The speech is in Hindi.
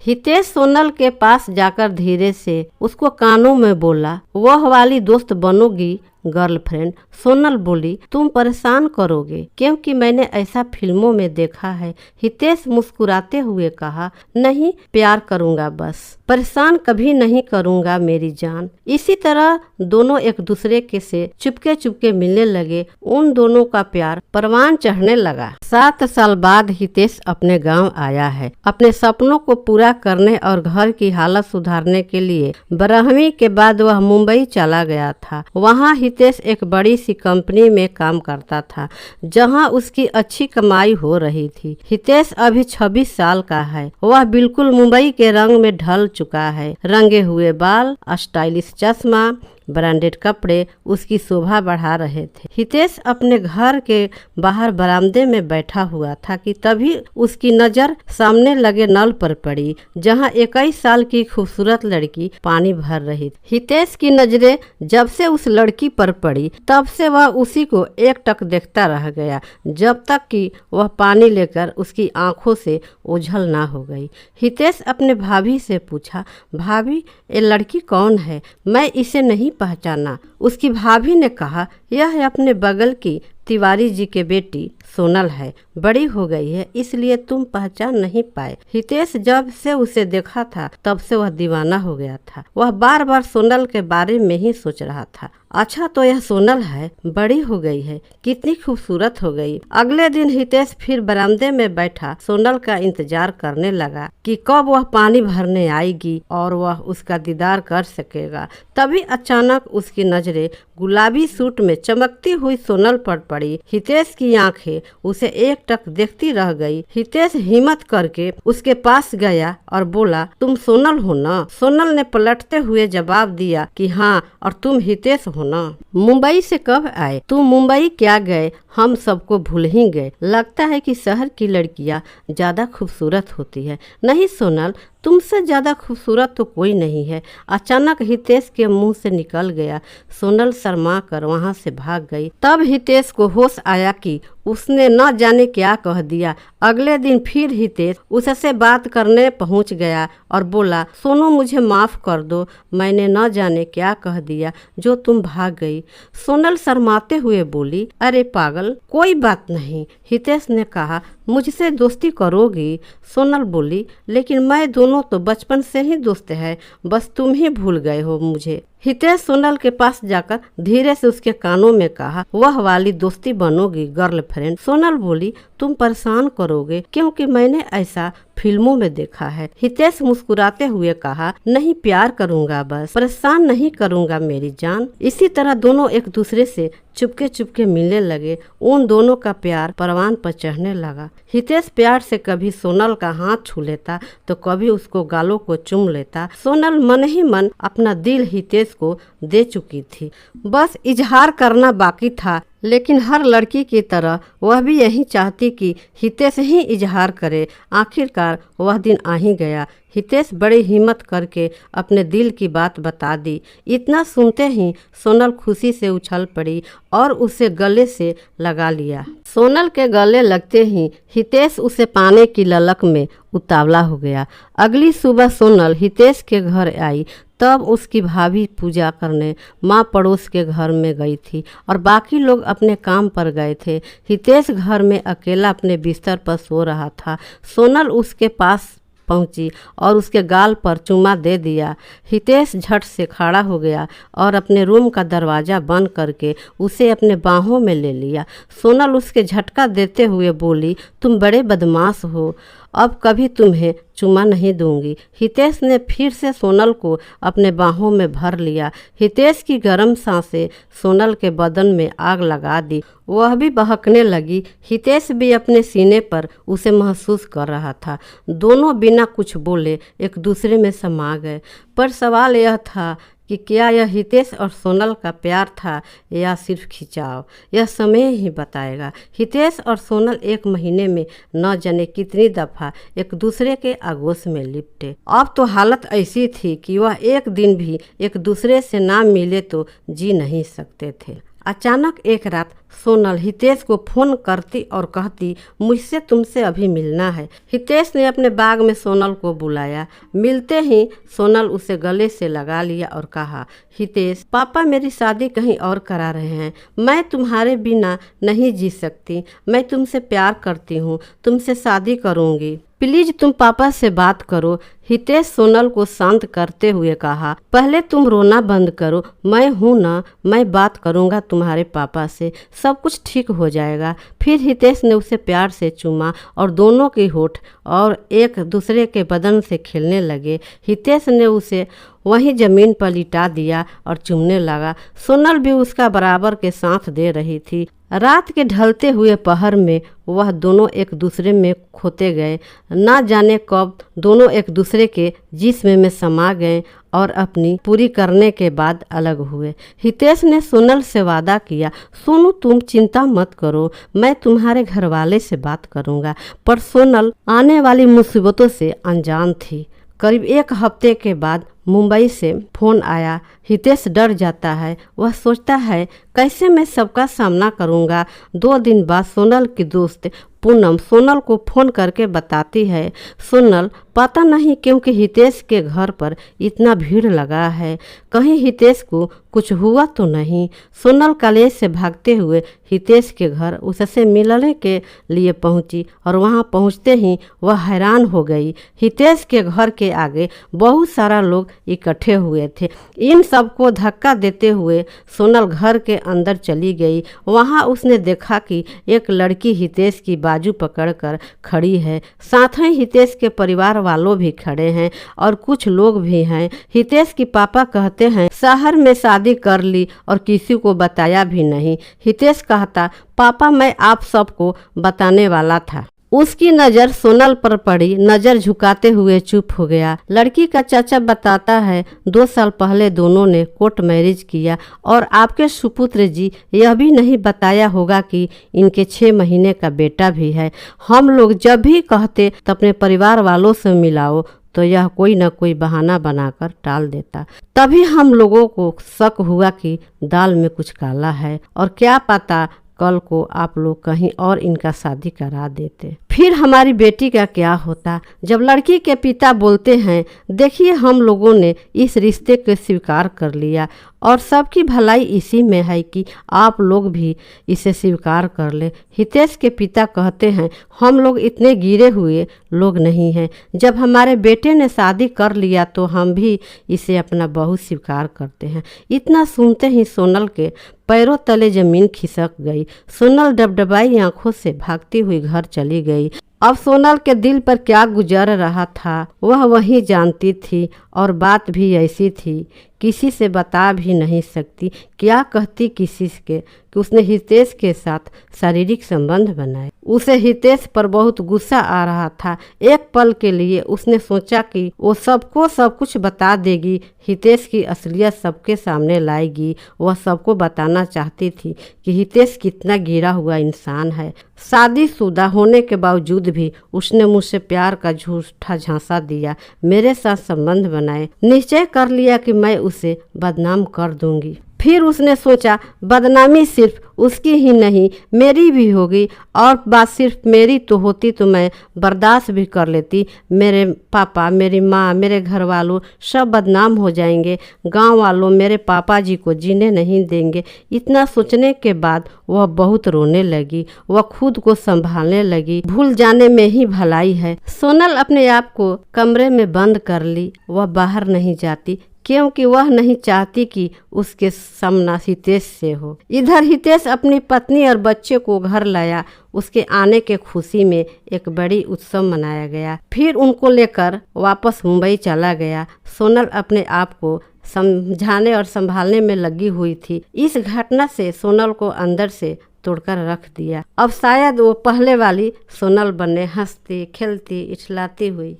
हितेश सोनल के पास जाकर धीरे से उसको कानों में बोला, वह वाली दोस्त बनोगी गर्लफ्रेंड। सोनल बोली, तुम परेशान करोगे क्योंकि मैंने ऐसा फिल्मों में देखा है। हितेश मुस्कुराते हुए कहा, नहीं, प्यार करूंगा बस, परेशान कभी नहीं करूंगा मेरी जान। इसी तरह दोनों एक दूसरे के से चुपके चुपके मिलने लगे। उन दोनों का प्यार परवान चढ़ने लगा। 7 साल बाद हितेश अपने गांव आया है, अपने सपनों को पूरा करने और घर की हालत सुधारने के लिए। 12वीं के बाद वह मुंबई चला गया था। वहाँ हितेश एक बड़ी सी कंपनी में काम करता था, जहां उसकी अच्छी कमाई हो रही थी। हितेश अभी 26 साल का है। वह बिल्कुल मुंबई के रंग में ढल चुका है। रंगे हुए बाल, स्टाइलिश चश्मा, ब्रांडेड कपड़े उसकी शोभा बढ़ा रहे थे। हितेश अपने घर के बाहर बरामदे में बैठा हुआ था कि तभी उसकी नजर सामने लगे नल पर पड़ी, जहां 21 साल की खूबसूरत लड़की पानी भर रही थी। हितेश की नजरें जब से उस लड़की पर पड़ी तब से वह उसी को एकटक देखता रह गया, जब तक कि वह पानी लेकर उसकी आंखों से ओझल ना हो गई। हितेश अपने भाभी से पूछा, भाभी, ये लड़की कौन है? मैं इसे नहीं पहचाना। उसकी भाभी ने कहा, यह अपने बगल की तिवारी जी के बेटी सोनल है, बड़ी हो गई है इसलिए तुम पहचान नहीं पाए। हितेश जब से उसे देखा था तब से वह दीवाना हो गया था। वह बार बार सोनल के बारे में ही सोच रहा था। अच्छा, तो यह सोनल है, बड़ी हो गई है, कितनी खूबसूरत हो गई। अगले दिन हितेश फिर बरामदे में बैठा सोनल का इंतजार करने लगा कि कब वह पानी भरने आएगी और वह उसका दीदार कर सकेगा। तभी अचानक उसकी नजरें गुलाबी सूट में चमकती हुई सोनल पर पड़ी। हितेश की आंखें उसे एकटक देखती रह गई। हितेश हिम्मत करके उसके पास गया और बोला, तुम सोनल हो ना? सोनल ने पलटते हुए जवाब दिया कि हाँ, और तुम हितेश हो ना? मुंबई से कब आए? तुम मुंबई क्या गए, हम सबको भूल ही गए। लगता है कि शहर की लड़कियां ज्यादा खूबसूरत होती है। नहीं सोनल, तुमसे ज्यादा खूबसूरत तो कोई नहीं है। अचानक हितेश के मुंह से निकल गया। सोनल शर्मा कर वहां से भाग गई। तब हितेश को होश आया कि उसने न जाने क्या कह दिया। अगले दिन फिर हितेश उससे बात करने पहुंच गया और बोला, सोनू, मुझे माफ कर दो, मैंने न जाने क्या कह दिया जो तुम भाग गई। सोनल शर्माते हुए बोली, अरे पागल, कोई बात नहीं। हितेश ने कहा, मुझसे दोस्ती करोगी? सोनल बोली, लेकिन मैं दोनों तो बचपन से ही दोस्त है, बस तुम ही भूल गए हो मुझे। हितेश सोनल के पास जाकर धीरे से उसके कानों में कहा, वह वाली दोस्ती बनोगी गर्लफ्रेंड? सोनल बोली, तुम परेशान करोगे क्योंकि मैंने ऐसा फिल्मों में देखा है। हितेश मुस्कुराते हुए कहा, नहीं, प्यार करूंगा बस, परेशान नहीं करूंगा मेरी जान। इसी तरह दोनों एक दूसरे से चुपके चुपके मिलने लगे। उन दोनों का प्यार परवान पर चढ़ने लगा। हितेश प्यार से कभी सोनल का हाथ छू लेता तो कभी उसको गालों को चूम लेता। सोनल मन ही मन अपना दिल हितेश को दे चुकी थी, बस इजहार करना बाकी था। लेकिन हर लड़की की तरह वह भी यही चाहती कि हितेश ही इजहार करे। आखिरकार वह दिन आ ही गया। हितेश बड़ी हिम्मत करके अपने दिल की बात बता दी। इतना सुनते ही सोनल खुशी से उछल पड़ी और उसे गले से लगा लिया। सोनल के गले लगते ही हितेश उसे पाने की ललक में उतावला हो गया। अगली सुबह सोनल हितेश के घर आई। तब उसकी भाभी पूजा करने माँ पड़ोस के घर में गई थी और बाकी लोग अपने काम पर गए थे। हितेश घर में अकेला अपने बिस्तर पर सो रहा था। सोनल उसके पास पहुंची और उसके गाल पर चुम्मा दे दिया। हितेश झट से खड़ा हो गया और अपने रूम का दरवाज़ा बंद करके उसे अपने बाहों में ले लिया। सोनल उसके झटका देते हुए बोली, तुम बड़े बदमाश हो, अब कभी तुम्हें चुम्मा नहीं दूंगी। हितेश ने फिर से सोनल को अपने बाहों में भर लिया। हितेश की गर्म सांसें सोनल के बदन में आग लगा दी। वह भी बहकने लगी। हितेश भी अपने सीने पर उसे महसूस कर रहा था। दोनों बिना कुछ बोले एक दूसरे में समा गए। पर सवाल यह था कि क्या यह हितेश और सोनल का प्यार था या सिर्फ खिंचाव? यह समय ही बताएगा। हितेश और सोनल 1 महीने में न जाने कितनी दफ़ा एक दूसरे के आगोश में लिपटे। अब तो हालत ऐसी थी कि वह एक दिन भी एक दूसरे से ना मिले तो जी नहीं सकते थे। अचानक एक रात सोनल हितेश को फोन करती और कहती, मुझसे तुमसे अभी मिलना है। हितेश ने अपने बाग में सोनल को बुलाया। मिलते ही सोनल उसे गले से लगा लिया और कहा, हितेश, पापा मेरी शादी कहीं और करा रहे हैं। मैं तुम्हारे बिना नहीं जी सकती। मैं तुमसे प्यार करती हूँ, तुमसे शादी करूँगी। प्लीज तुम पापा से बात करो। हितेश सोनल को शांत करते हुए कहा, पहले तुम रोना बंद करो। मैं हूं ना, मैं बात करूंगा तुम्हारे पापा से, सब कुछ ठीक हो जाएगा। फिर हितेश ने उसे प्यार से चूमा और दोनों के होठ और एक दूसरे के बदन से खेलने लगे। हितेश ने उसे वहीं जमीन पर लिटा दिया और चूमने लगा। सोनल भी उसका बराबर के साथ दे रही थी। रात के ढलते हुए पहर में वह दोनों एक दूसरे में खोते गए। ना जाने कब दोनों एक दूसरे के जिस्म में समा गए और अपनी पूरी करने के बाद अलग हुए। हितेश ने सोनल से वादा किया, सोनू तुम चिंता मत करो, मैं तुम्हारे घर वाले से बात करूंगा। पर सोनल आने वाली मुसीबतों से अनजान थी। करीब एक हफ्ते के बाद मुंबई से फोन आया। हितेश डर जाता है। वह सोचता है कैसे मैं सबका सामना करूंगा। 2 दिन बाद सोनल की दोस्त पूनम सोनल को फोन करके बताती है, सोनल पता नहीं क्योंकि हितेश के घर पर इतना भीड़ लगा है, कहीं हितेश को कुछ हुआ तो नहीं। सोनल कॉलेज से भागते हुए हितेश के घर उससे मिलने के लिए पहुंची और वहां पहुंचते ही वह हैरान हो गई। हितेश के घर के आगे बहुत सारा लोग इकट्ठे हुए थे। इन सबको धक्का देते हुए सोनल घर के अंदर चली गई। वहां उसने देखा कि एक लड़की हितेश की बाजू पकड़कर खड़ी है। साथ ही हितेश के परिवार वालों भी खड़े हैं और कुछ लोग भी हैं। हितेश के पापा कहते हैं शहर में शादी कर ली और किसी को बताया भी नहीं। हितेश कहता, पापा मैं आप सबको बताने वाला था। उसकी नज़र सोनल पर पड़ी। नज़र झुकाते हुए चुप हो गया। लड़की का चाचा बताता है 2 साल पहले दोनों ने कोर्ट मैरिज किया और आपके सुपुत्र जी यह भी नहीं बताया होगा कि इनके 6 महीने का बेटा भी है। हम लोग जब भी कहते तो अपने परिवार वालों से मिलाओ तो यह कोई न कोई बहाना बनाकर टाल देता। तभी हम लोगों को शक हुआ कि दाल में कुछ काला है और क्या पता कल को आप लोग कहीं और इनका शादी करा देते। फिर हमारी बेटी का क्या होता। जब लड़की के पिता बोलते हैं, देखिए हम लोगों ने इस रिश्ते को स्वीकार कर लिया और सबकी भलाई इसी में है कि आप लोग भी इसे स्वीकार कर ले। हितेश के पिता कहते हैं, हम लोग इतने गिरे हुए लोग नहीं हैं। जब हमारे बेटे ने शादी कर लिया तो हम भी इसे अपना बहू स्वीकार करते हैं। इतना सुनते ही सोनल के पैरों तले जमीन खिसक गई। सोनल डबडबाई आंखों से भागती हुई घर चली गई। अब सोनल के दिल पर क्या गुजर रहा था वह वही जानती थी और बात भी ऐसी थी किसी से बता भी नहीं सकती। क्या कहती किसी के कि उसने हितेश के साथ शारीरिक संबंध बनाए। उसे हितेश पर बहुत गुस्सा आ रहा था। एक पल के लिए उसने सोचा कि वो सबको सब कुछ बता देगी, हितेश की असलियत सबके सामने लाएगी। वह सबको बताना चाहती थी कि हितेश कितना गिरा हुआ इंसान है। शादीशुदा होने के बावजूद भी उसने मुझसे प्यार का झूठा झांसा दिया, मेरे साथ संबंध बनाए, निश्चय कर लिया कि मैं उसे बदनाम कर दूंगी। फिर उसने सोचा बदनामी सिर्फ उसकी ही नहीं मेरी भी होगी और बात सिर्फ मेरी तो होती तो मैं बर्दाश्त भी कर लेती। मेरे पापा, मेरी माँ, मेरे घर वालों सब बदनाम हो जाएंगे। गांव वालों मेरे पापा जी को जीने नहीं देंगे। इतना सोचने के बाद वह बहुत रोने लगी। वह खुद को संभालने लगी। भूल जाने में ही भलाई है। सोनल अपने आप को कमरे में बंद कर ली। वह बाहर नहीं जाती क्योंकि वह नहीं चाहती कि उसके सामना हितेश से हो। इधर हितेश अपनी पत्नी और बच्चे को घर लाया। उसके आने के खुशी में एक बड़ी उत्सव मनाया गया। फिर उनको लेकर वापस मुंबई चला गया। सोनल अपने आप को समझाने और संभालने में लगी हुई थी। इस घटना से सोनल को अंदर से तोड़कर रख दिया। अब शायद वो पहले वाली सोनल बने, हंसती खेलती इठलाती हुई।